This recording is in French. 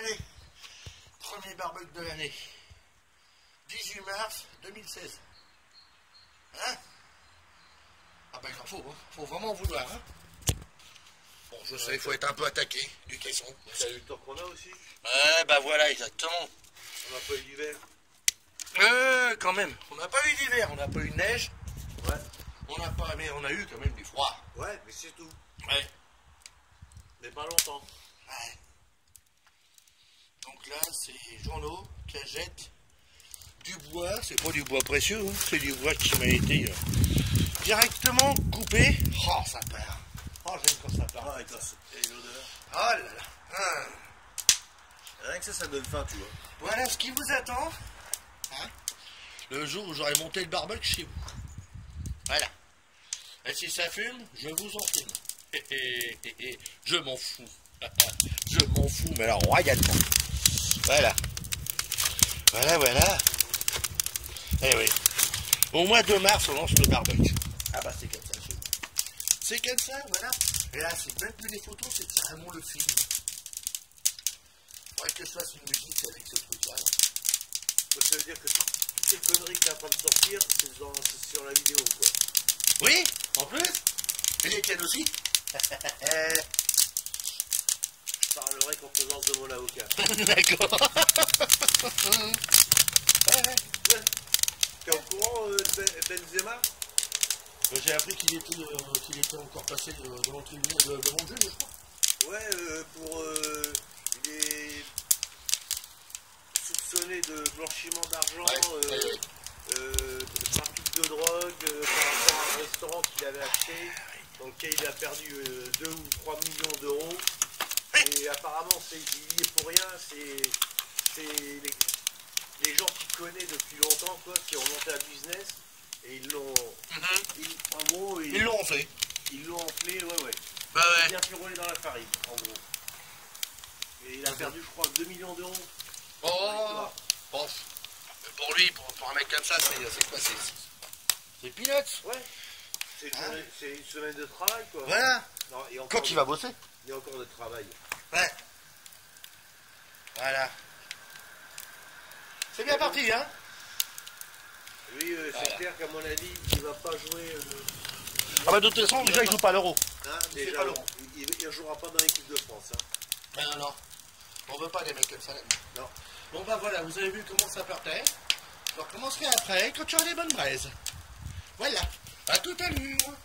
Allez, premier barbecue de l'année. 18 mars 2016. Hein? Ah ben il faut vraiment vouloir. Hein? Bon, je sais, il faut être un peu attaqué du caisson. C'est le temps qu'on a aussi. Ouais, bah voilà, exactement. On n'a pas eu l'hiver. Quand même, on n'a pas eu d'hiver, on n'a pas eu de neige. Ouais. Mais on a eu quand même du froid. Ouais, mais c'est tout. Ouais. Mais pas longtemps. Ouais. Donc là, c'est Jean-Lo qui achète du bois. C'est pas du bois précieux, hein. C'est du bois qui m'a été directement coupé. Oh, ça part. Oh, j'aime quand ça part. Ah, et l'odeur. Oh là là. Ah. Rien que ça donne faim, tu vois. Voilà ce qui vous attend. Hein, le jour où j'aurai monté le barbecue chez vous. Voilà. Et si ça fume, je vous en fume. Je m'en fous. Je m'en fous, mais alors royalement. Voilà. Voilà. Eh oui. Au mois de mars, on lance le barbecue. Ah bah c'est comme ça. C'est comme ça, voilà. Et là, c'est même plus des photos, c'est carrément le film. Faudrait que je fasse une musique avec ce truc-là. Donc, ça veut dire que toutes les conneries qui sont en train de sortir, c'est sur la vidéo, quoi. Oui, en plus. Et les tiennes aussi. Je parlerai qu'en présence de mon avocat. D'accord. T'es au courant de Benzema? J'ai appris qu'il était encore passé devant le tribunal, devant le juge, je crois. Ouais, il est soupçonné de blanchiment d'argent, trafic de drogue, par rapport à un restaurant qu'il avait acheté, dans lequel il a perdu 2 ou 3 millions d'euros. Et apparemment, il y est pour rien, c'est les gens qu'il connaît depuis longtemps, quoi, qui ont monté un business, et ils l'ont... En gros, Ils l'ont fait. Ils l'ont enflé, ouais. Bah Il a ouais. bien fait rouler dans la farine, en gros. Et il a perdu, je crois, 2 millions d'euros. Oh, bon, pour lui, pour un mec comme ça, c'est quoi? C'est peanuts. Ouais. C'est une semaine de travail, quoi. Voilà. Non, et encore Quand il va bosser. Il y a encore de travail. Ouais. Voilà. C'est bien parti, hein? Oui, c'est clair qu'à mon avis, il va pas jouer... Ah bah de toute façon, déjà, il joue pas l'euro. Hein, C'est déjà, pas l'euro. il ne jouera pas dans l'équipe de France. Hein. Non. On veut pas des mecs comme ça. Non. Bon bah voilà, vous avez vu comment ça partait. Je recommencerai après, quand tu auras des bonnes braises. Voilà. À tout à l'heure.